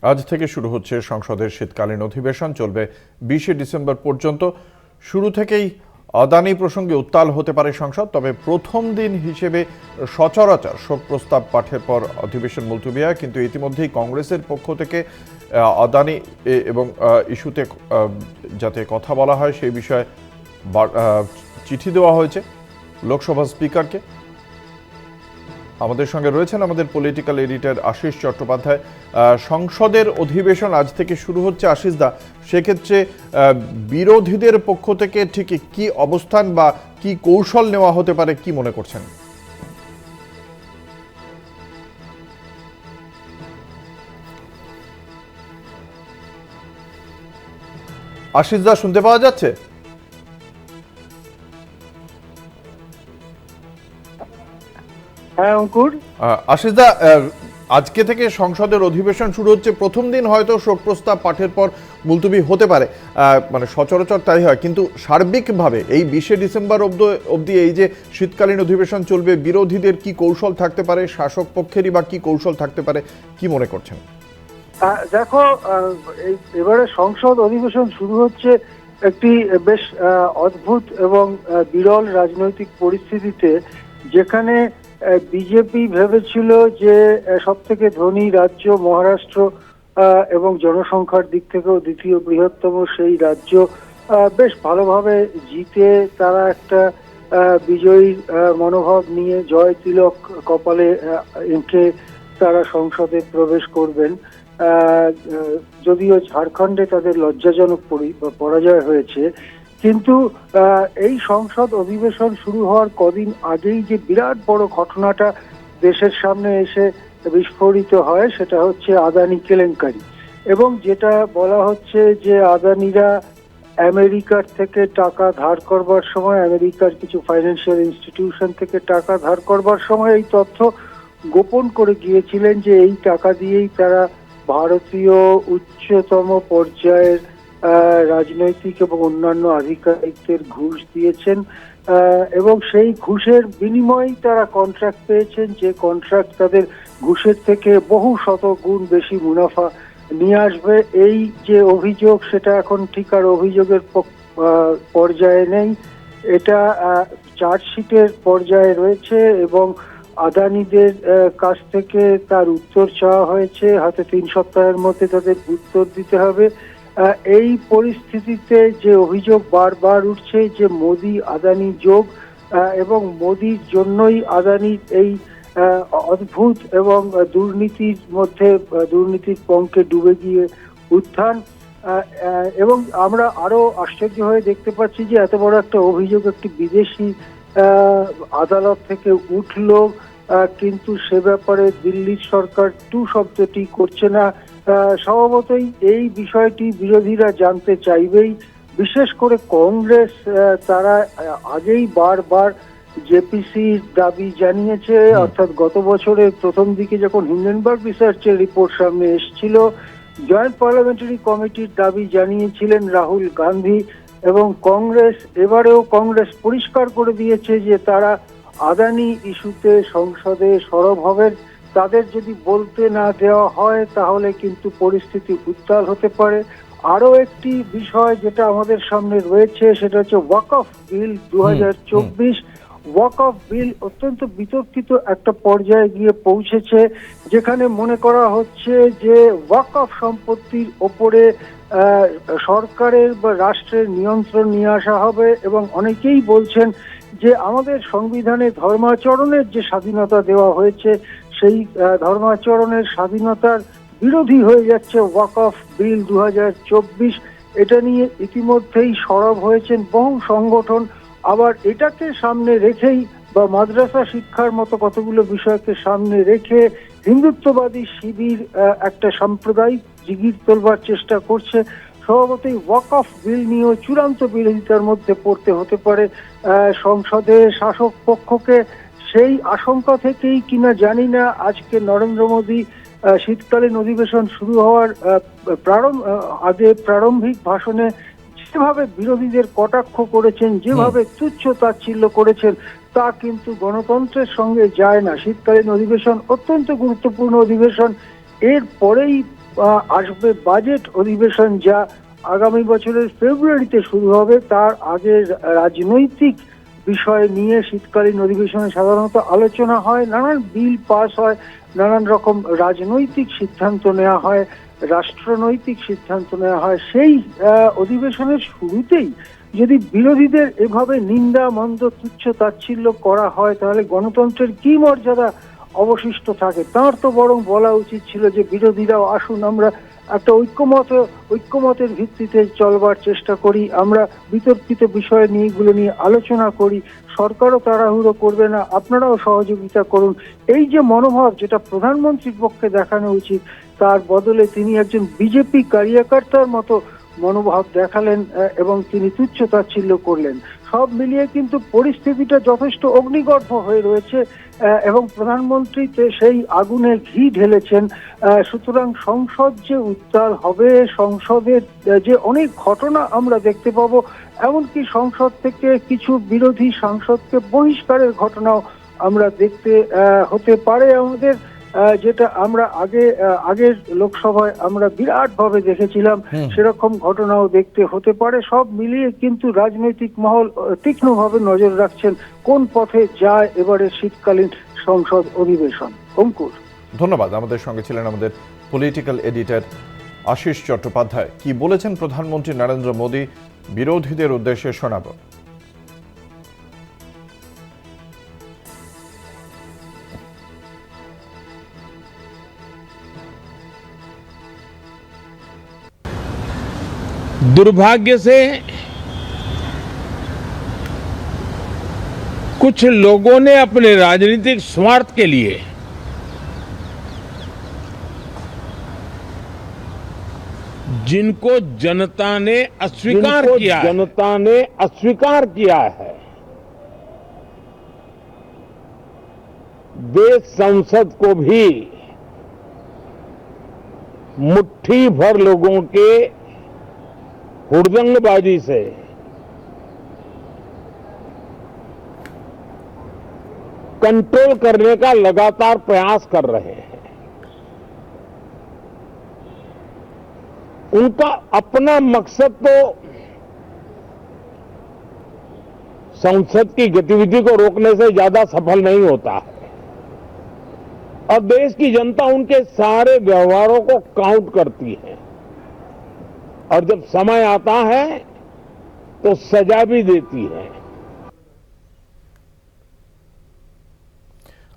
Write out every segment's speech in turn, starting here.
আজ থেকে শুরু হচ্ছে সংসদের শীতকালীন অধিবেশন, চলবে 20শে ডিসেম্বর পর্যন্ত। শুরু থেকেই আদানি প্রসঙ্গে উত্তাল হতে পারে সংসদ, তবে প্রথম দিন হিসেবে সচরাচর শোক প্রস্তাব পাঠের পর অধিবেশন মুলতবি হয়। কিন্তু ইতিমধ্যেই কংগ্রেসের পক্ষ থেকে আদানি এবং ইস্যুতে যাতে কথা বলা হয় সেই বিষয়ে চিঠি দেওয়া হয়েছে লোকসভা স্পিকারকে। আমাদের সঙ্গে রয়েছেন আমাদের পলিটিক্যাল এডিটর আশিস চট্টোপাধ্যায়। সংসদের অধিবেশন আজ থেকে শুরু হচ্ছে। আশিস দা, সেক্ষেত্রে বিরোধীদের পক্ষ থেকে ঠিক কি অবস্থান বা কি কৌশল নেওয়া হতে পারে, কি মনে করছেন? আশিস দা, শুনতে পাওয়া যাচ্ছে? হ্যাঁ অঙ্কুর। আশিস দা, আজকে থেকে সংসদের অধিবেশন শুরু হচ্ছে। প্রথম দিন হয়তো শোক প্রস্তাব পাঠের পর মুলতবি হতে পারে, মানে সচরাচর তাই হয়, কিন্তু সার্বিকভাবে এই 20শে ডিসেম্বর অবধি এই যে শীতকালীন অধিবেশন চলবে, বিরোধীদের কি কৌশল থাকতে পারে, শাসক পক্ষেরই বা কি কৌশল থাকতে পারে, কি মনে করছেন? দেখো, এবারে সংসদ অধিবেশন শুরু হচ্ছে একটি বেশ অদ্ভুত এবং বিরল রাজনৈতিক পরিস্থিতিতে, যেখানে বিজেপি ভেবেছিল যে সব থেকে ধনী রাজ্য মহারাষ্ট্র এবং জনসংখ্যার দিক থেকেও দ্বিতীয় বৃহত্তম সেই রাজ্য বেশ ভালোভাবে জিতে তারা একটা বিজয়ীর মনোভাব নিয়ে জয় তিলক কপালে এঁকে তারা সংসদে প্রবেশ করবেন। যদিও ঝাড়খণ্ডে তাদের লজ্জাজনক পরাজয় হয়েছে, কিন্তু এই সংসদ অধিবেশন শুরু হওয়ার কদিন আগেই যে বিরাট বড় ঘটনাটা দেশের সামনে এসে বিস্ফোরিত হয় সেটা হচ্ছে আদানি কেলেঙ্কারি। এবং যেটা বলা হচ্ছে যে আদানিরা আমেরিকার থেকে টাকা ধার করবার সময়, আমেরিকার কিছু ফাইন্যান্সিয়াল ইনস্টিটিউশন থেকে টাকা ধার করবার সময় এই তথ্য গোপন করে গিয়েছিলেন যে এই টাকা দিয়েই তারা ভারতীয় উচ্চতম পর্যায়ের রাজনৈতিক এবং অন্যান্য আধিকারিকদের ঘুষ দিয়েছেন, এবং সেই ঘুষের বিনিময়েই তারা কন্ট্রাক্ট পেয়েছেন, যে কন্ট্রাক্ট তাদের ঘুষের থেকে বহু শত গুণ বেশি মুনাফা নিয়ে আসবে। এই যে অভিযোগ, সেটা এখন ঠিক আর অভিযোগের পর্যায়ে নেই, এটা চার্জশিটের পর্যায়ে রয়েছে এবং আদানিদের কাছ থেকে তার উত্তর চাওয়া হয়েছে। হয়তো 3 সপ্তাহের মধ্যে তাদের উত্তর দিতে হবে। এই পরিস্থিতিতে যে অভিযোগ বারবার উঠছে যে মোদি আদানি যোগ এবং মোদির জন্যই আদানির এই অদ্ভুত এবং দুর্নীতির মধ্যে, দুর্নীতির পঙ্কে ডুবে গিয়ে উত্থান। এবং আমরা আরো আশ্চর্য হয়ে দেখতে পাচ্ছি যে এত বড় একটা অভিযোগ একটি বিদেশি আদালত থেকে উঠল, কিন্তু সে ব্যাপারে দিল্লির সরকার টু শব্দটি করছে না। স্বভাবতই এই বিষয়টি বিরোধীরা জানতে চাইবেই, বিশেষ করে কংগ্রেস। তারা আগেই বারবার জেপিসির দাবি জানিয়েছে, অর্থাৎ গত বছরের প্রথম দিকে যখন হিন্ডেনবার্গ রিসার্চের রিপোর্ট সামনে এসেছিল, জয়েন্ট পার্লামেন্টারি কমিটির দাবি জানিয়েছিলেন রাহুল গান্ধী এবং কংগ্রেস। এবারেও কংগ্রেস পরিষ্কার করে দিয়েছে যে তারা আদানি ইস্যুতে সংসদে সরব হবেন। তাদের যদি বলতে না দেওয়া হয় তাহলে কিন্তু পরিস্থিতি উত্তাল হতে পারে। আরো একটি বিষয় যেটা আমাদের সামনে রয়েছে সেটা হচ্ছে ওয়াকফ বিল 2024। ওয়াকফ বিল অত্যন্ত বিতর্কিত একটা পর্যায়ে গিয়ে পৌঁছেছে, যেখানে মনে করা হচ্ছে যে ওয়াকফ সম্পত্তির ওপরে সরকারের বা রাষ্ট্রের নিয়ন্ত্রণ নিয়ে আসা হবে। এবং অনেকেই বলছেন যে আমাদের সংবিধানে ধর্মাচরণের যে স্বাধীনতা দেওয়া হয়েছে, সেই ধর্মাচরণের স্বাধীনতার বিরোধী হয়ে যাচ্ছে ওয়াকফ বিল 2024। এটা নিয়ে ইতিমধ্যেই সরব হয়েছেন বহু সংগঠন। আবার এটাকে সামনে রেখেই বা মাদ্রাসা শিক্ষার মতো কতগুলো বিষয়কে সামনে রেখে হিন্দুত্ববাদী শিবির একটা সাম্প্রদায়িক জিগির তোলবার চেষ্টা করছে। স্বভাবতই ওয়াকফ বিল নিয়েও চূড়ান্ত বিরোধিতার মধ্যে পড়তে হতে পারে সংসদে শাসক পক্ষকে। সেই আশঙ্কা থেকেই কিনা জানি না আজকে নরেন্দ্র মোদী শীতকালীন অধিবেশন শুরু হওয়ার আগে প্রারম্ভিক ভাষণে যেভাবে বিরোধীদের কটাক্ষ করেছেন, যেভাবে তুচ্ছ তাচ্ছিল্য করেছেন, তা কিন্তু গণতন্ত্রের সঙ্গে যায় না। শীতকালীন অধিবেশন অত্যন্ত গুরুত্বপূর্ণ অধিবেশন। এর পরেই আসবে বাজেট অধিবেশন, যা আগামী বছরের ফেব্রুয়ারিতে শুরু হবে। তার আগে রাজনৈতিক বিষয় নিয়ে শীতকালীন অধিবেশনে সাধারণত আলোচনা হয়, নানান বিল পাস হয়, নানান রকম রাজনৈতিক সিদ্ধান্ত নেওয়া হয়, রাষ্ট্রনৈতিক সিদ্ধান্ত নেওয়া হয়। সেই অধিবেশনের শুরুতেই যদি বিরোধীদের এভাবে নিন্দা মন্দ তুচ্ছ তাচ্ছিল্য করা হয়, তাহলে গণতন্ত্রের কি মর্যাদা অবশিষ্ট থাকে? তার তো বরং বলা উচিত ছিল যে বিরোধীরাও আসুন, আমরা একটা ঐক্যমতের ভিত্তিতে চলবার চেষ্টা করি, আমরা বিতর্কিত বিষয় নিয়ে এগুলো নিয়ে আলোচনা করি, সরকারও তাড়াহুড়ো করবে না, আপনারাও সহযোগিতা করুন। এই যে মনোভাব যেটা প্রধানমন্ত্রীর পক্ষে দেখানো উচিত, তার বদলে তিনি একজন বিজেপি কার্যকর্তার মতো মনোভাব দেখালেন এবং তিনি তুচ্ছ তাচ্ছিল্য করলেন। সব মিলিয়ে কিন্তু পরিস্থিতিটা যথেষ্ট অগ্নিগর্ভ হয়ে রয়েছে এবং প্রধানমন্ত্রী সেই আগুনে ঘি ঢেলেছেন। সুতরাং সংসদ যে উত্তাল হবে, সংসদের যে অনেক ঘটনা আমরা দেখতে পাবো, এমনকি সংসদ থেকে কিছু বিরোধী সাংসদকে বহিষ্কারের ঘটনাও আমরা দেখতে হতে পারে আমাদের, যেটা আমরা আগের লোকসভায় আমরা বিরাট ভাবে দেখেছিলাম, সেরকম ঘটনাও দেখতে হতে পারে। সব মিলিয়ে কিন্তু রাজনৈতিক মহল তীক্ষ্ণভাবে নজর রাখছেন কোন পথে যায় এবারে শীতকালীন সংসদ অধিবেশন। অঙ্কুর, ধন্যবাদ। আমাদের সঙ্গে ছিলেন আমাদের পলিটিক্যাল এডিটর আশিস চট্টোপাধ্যায়। কি বলেছেন প্রধানমন্ত্রী নরেন্দ্র মোদী বিরোধীদের উদ্দেশ্যে শোনাব। दुर्भाग्य से कुछ लोगों ने अपने राजनीतिक स्वार्थ के लिए जिनको जनता ने अस्वीकार किया है, देश संसद को भी मुट्ठी भर लोगों के हुड़दंगबाजी से कंट्रोल करने का लगातार प्रयास कर रहे हैं। उनका अपना मकसद तो संसद की गतिविधि को रोकने से ज्यादा सफल नहीं होता है और देश की जनता उनके सारे व्यवहारों को काउंट करती है और जब समय आता है तो सजा भी देती है।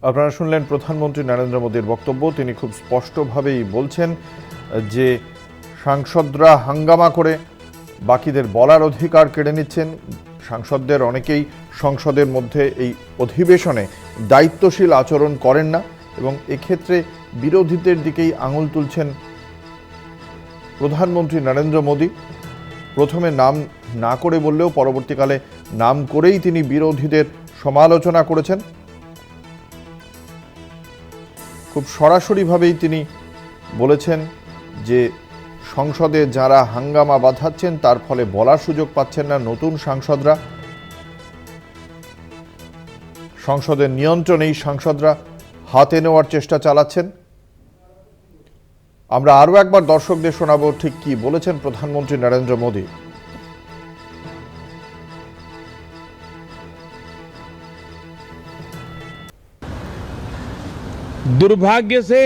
আপনারা শুনলেন প্রধানমন্ত্রী নরেন্দ্র মোদীর বক্তব্য। তিনি খুব স্পষ্টভাবেই বলছেন যে সাংসদরা হাঙ্গামা করে বাকিদের বলার অধিকার কেড়ে নিচ্ছেন। সাংসদদের অনেকেই সংসদের মধ্যে এই অধিবেশনে দায়িত্বশীল আচরণ করেন না এবং এক্ষেত্রে বিরোধীদের দিকেই আঙুল তুলছেন প্রধানমন্ত্রী নরেন্দ্র মোদী। প্রথমে নাম না করে বললেও পরবর্তীকালে নাম করেই তিনি বিরোধীদের সমালোচনা করেছেন। খুব সরাসরিভাবেই তিনি বলেছেন যে সংসদে যারা হাঙ্গামা বাঁধাচ্ছেন তার ফলে বলার সুযোগ পাচ্ছেন না নতুন সাংসদরা। সংসদের নিয়ন্ত্রণেই সাংসদরা হাতে নেওয়ার চেষ্টা চালাচ্ছেন। আমরা আরও একবার দর্শকদের শোনাবো ঠিক কি বলেছেন প্রধানমন্ত্রী নরেন্দ্র মোদী। दुर्भाग्य से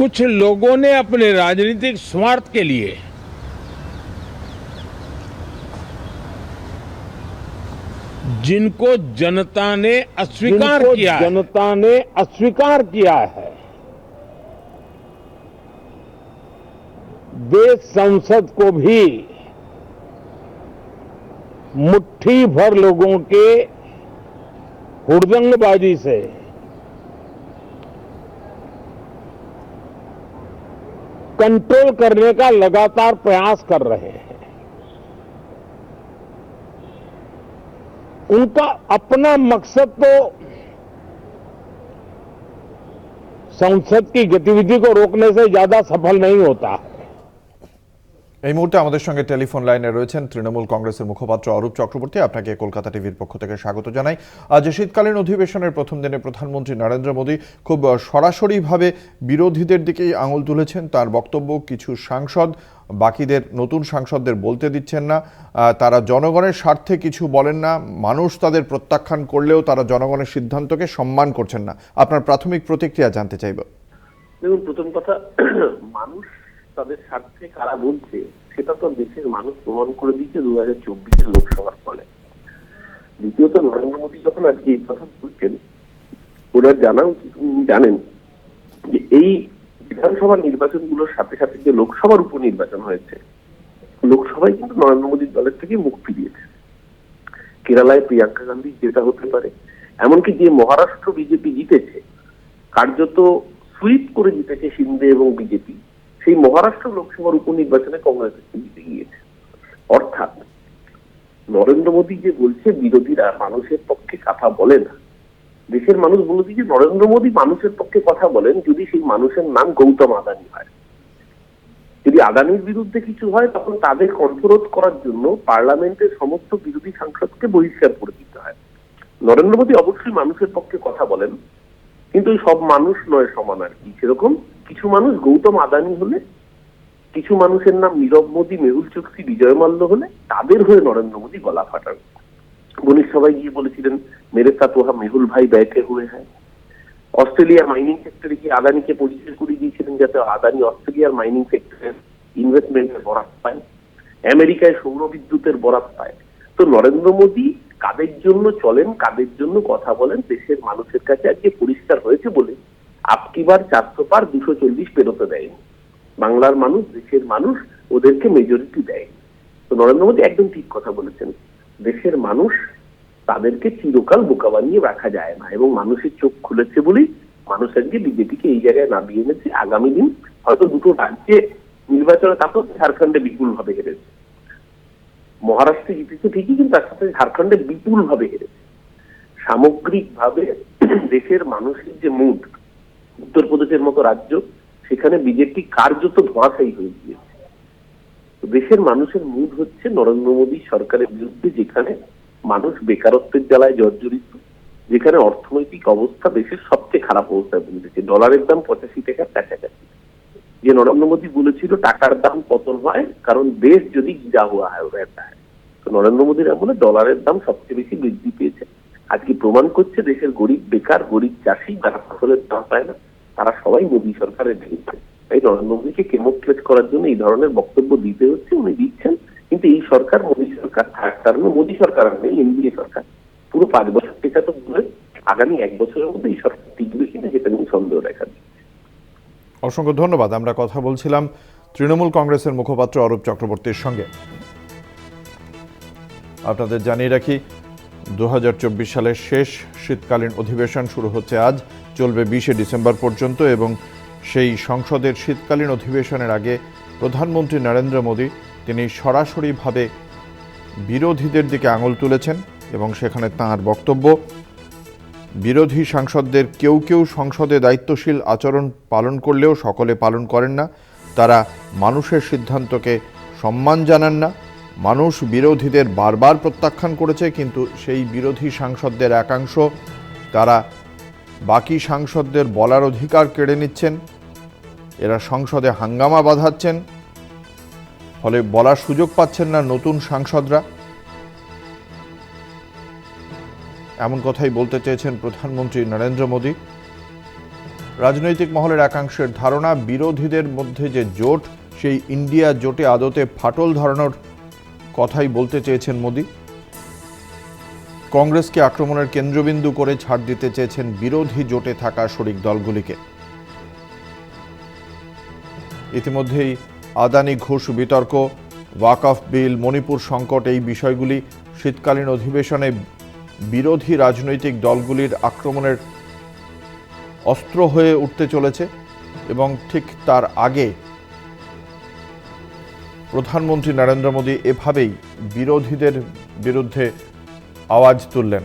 कुछ लोगों ने अपने राजनीतिक स्वार्थ के लिए जिनको जनता ने अस्वीकार किया है, देश संसद को भी मुट्ठी भर लोगों के हुड़दंगबाजी से कंट्रोल करने का लगातार प्रयास कर रहे हैं। उनका अपना मकसद तो संसद की गतिविधि को रोकने से ज्यादा सफल नहीं होता है। এই মুহূর্তে আমাদের সঙ্গে টেলিফোন লাইনে রয়েছেন তৃণমূল কংগ্রেসের মুখপাত্র অরূপ চক্রবর্তী। আপনাকে কলকাতা টিভির পক্ষ থেকে স্বাগত জানাই। আজ শীতকালীন অধিবেশনের প্রথম দিনে প্রধানমন্ত্রী নরেন্দ্র মোদী খুব সরাসরিভাবে বিরোধীদের দিকেই আঙুল তুলেছেন। তার বক্তব্য, কিছু সাংসদ বাকিদের, নতুন সাংসদদের বলতে দিচ্ছেন না, তারা জনগণের স্বার্থে কিছু বলেন না, মানুষ তাদের প্রত্যাখ্যান করলেও তারা জনগণের সিদ্ধান্তকে সম্মান করছেন না। আপনার প্রাথমিক প্রতিক্রিয়া জানতে চাইব। দেখুন, প্রথম কথা, মানুষ তাদের স্বার্থে কারা বলছে সেটা তো দেশের মানুষ প্রমাণ করে দিচ্ছে 2024 লোকসভার ফলে। দ্বিতীয়ত, নরেন্দ্র মোদী যখন আজকে এই কথা বলছেন, ওনার জানা উচিত, জানেন যে এই বিধানসভা নির্বাচনগুলোর সাথে সাথে যে লোকসভার উপনির্বাচন হয়েছে, লোকসভায় কিন্তু নরেন্দ্র মোদীর দলের থেকে মুখ ফিরিয়েছে। কেরালায় প্রিয়াঙ্কা গান্ধী যেটা হতে পারে, এমনকি যে মহারাষ্ট্র বিজেপি জিতেছে, কার্যত সুইপ করে জিতেছে শিন্দে এবং বিজেপি, সেই মহারাষ্ট্র লোকসভার উপনির্বাচনে কংগ্রেস জিতে গিয়েছে। অর্থাৎ নরেন্দ্র মোদী যে বলছে বিরোধীরা মানুষের পক্ষে কথা বলে না, দেশের মানুষ বলে দিচ্ছে নরেন্দ্র মোদী মানুষের পক্ষে কথা বলেন যদি সেই মানুষের নাম গৌতম আদানি হয়। যদি আদানির বিরুদ্ধে কিছু হয়, তখন তাদের কণ্ঠরোধ করার জন্য পার্লামেন্টের সমস্ত বিরোধী সাংসদকে বহিষ্কার করে দিতে হয়। নরেন্দ্র মোদী অবশ্যই মানুষের পক্ষে কথা বলেন, কিন্তু সব মানুষ নয় সমান আর কি। সেরকম কিছু মানুষ গৌতম আদানি হলে, কিছু মানুষের নাম নীরব মোদী, মেহুল চোকসি, বিজয় মাল্য হলে তাদের হয়ে নরেন্দ্র মোদী গলা ফাটান। বণিক সভায় গিয়ে বলেছিলেন মেরে সাথ ওহা মেহুল ভাই ব্যাকে হুয়ে হ্যায়। অস্ট্রেলিয়ার মাইনিং সেক্টরে গিয়ে আদানিকে পরিচয় করিয়ে দিয়েছিলেন যাতে আদানি অস্ট্রেলিয়ার মাইনিং সেক্টরের ইনভেস্টমেন্টের বরাত পায়, আমেরিকায় সৌর বিদ্যুতের বরাত পায়। তো নরেন্দ্র মোদী কাদের জন্য চলেন, কাদের জন্য কথা বলেন, দেশের মানুষের কাছে আজকে পরিষ্কার হয়েছে বলে আপকিবার 400 পার 240 পেরোতে দেয়নি। বাংলার মানুষ, দেশের মানুষ ওদেরকে মেজরিটি দেয়। তো নরেন্দ্র মোদী একদম ঠিক কথা বলেছেন, দেশের মানুষ তাদেরকে চিরকাল বোকা বানিয়ে রাখা যায় না, এবং মানুষের চোখ খুলেছে বলেই মানুষ আজকে বিজেপিকে এই জায়গায় নামিয়ে এনেছে। আগামী দিন হয়তো দুটো রাজ্যে নির্বাচনে, তারপর ঝাড়খণ্ডে বিপুল ভাবে হেরেছে। মহারাষ্ট্রে জিতেছে ঠিকই, কিন্তু তার সাথে ঝাড়খণ্ডে বিপুল ভাবে হেরেছে। সামগ্রিক ভাবে দেশের মানুষের যে মুড, উত্তরপ্রদেশের মতো রাজ্য, সেখানে বিজেপি কার্যত ধোঁয়াশায়ী হয়ে গিয়েছে। দেশের মানুষের মুড হচ্ছে নরেন্দ্র মোদী সরকারের বিরুদ্ধে, যেখানে মানুষ বেকারত্বের জ্বালায় জর্জরিত, যেখানে অর্থনৈতিক অবস্থা দেশের সবচেয়ে খারাপ অবস্থায় পৌঁছেছে। ডলারের দাম 85 টাকার কাছাকাছি। যে নরেন্দ্র মোদী বলেছিল টাকার দাম পতন হয় কারণ দেশ যদি গিরা হুয়া হয়, ওটা হয়। তো নরেন্দ্র মোদীর আমলে ডলারের দাম সবচেয়ে বেশি বৃদ্ধি পেয়েছে। আজকে প্রমাণ করছে দেশের গরিব বেকার, গরিব চাষি, যারা ফসলের দাম পায় না, তারা সবাই মোদী সরকারের বিরুদ্ধে। তাই নরেন্দ্র মোদীকে কেমোফ্লেজ করার জন্য এই ধরনের বক্তব্য দিতে হচ্ছে, উনি দিচ্ছেন। কিন্তু এই সরকার, মোদী সরকার থাকার কারণে, মোদী সরকার নেই, এনডিএ সরকার, পুরো 5 বছর টিকা তো বলে আগামী 1 বছরের মধ্যে এই সরকার টিকবে কিনা সেটা নিয়ে সন্দেহ দেখা দিচ্ছে। অসংখ্য ধন্যবাদ। আমরা কথা বলছিলাম তৃণমূল কংগ্রেসের মুখপাত্র অরূপ চক্রবর্তীর সঙ্গে। আপনাদের জানিয়ে রাখি, 2024 সালের শেষ শীতকালীন অধিবেশন শুরু হচ্ছে আজ, চলবে 20 ডিসেম্বর পর্যন্ত। এবং সেই সংসদের শীতকালীন অধিবেশনের আগে প্রধানমন্ত্রী নরেন্দ্র মোদী তিনি সরাসরিভাবে বিরোধীদের দিকে আঙুল তুলেছেন, এবং সেখানে তাঁর বক্তব্য, বিরোধী সাংসদদের কেউ কেউ সংসদে দায়িত্বশীল আচরণ পালন করলেও সকলে পালন করেন না, তারা মানুষের সিদ্ধান্তকে সম্মান জানান না। মানুষ বিরোধীদের বারবার প্রত্যাখ্যান করেছে, কিন্তু সেই বিরোধী সাংসদদের একাংশ তারা বাকি সাংসদদের বলার অধিকার কেড়ে নিচ্ছেন। এরা সংসদে হাঙ্গামা বাঁধাচ্ছেন, ফলে বলার সুযোগ পাচ্ছেন না নতুন সাংসদরা। এমন কথাই বলতে চেয়েছেন প্রধানমন্ত্রী নরেন্দ্র মোদী। রাজনৈতিক মহলের একাংশের ধারণা, বিরোধীদের মধ্যে যে জোট, সেই ইন্ডিয়া জোটে আদতে ফাটল ধরানোর কথাই বলতে চেয়েছেন মোদী। কংগ্রেসকে আক্রমণের কেন্দ্রবিন্দু করে ছাড় দিতে চেয়েছেন বিরোধী জোটে থাকা শরিক দলগুলিকে। ইতিমধ্যেই আদানি ঘুষ বিতর্ক, ওয়াকফ বিল, মণিপুর সংকট, এই বিষয়গুলি শীতকালীন অধিবেশনে বিরোধী রাজনৈতিক দলগুলির আক্রমণের অস্ত্র হয়ে উঠতে চলেছে। এবং ঠিক তার আগে প্রধানমন্ত্রী নরেন্দ্র মোদী এভাবেই বিরোধীদের বিরুদ্ধে আওয়াজ তুললেন।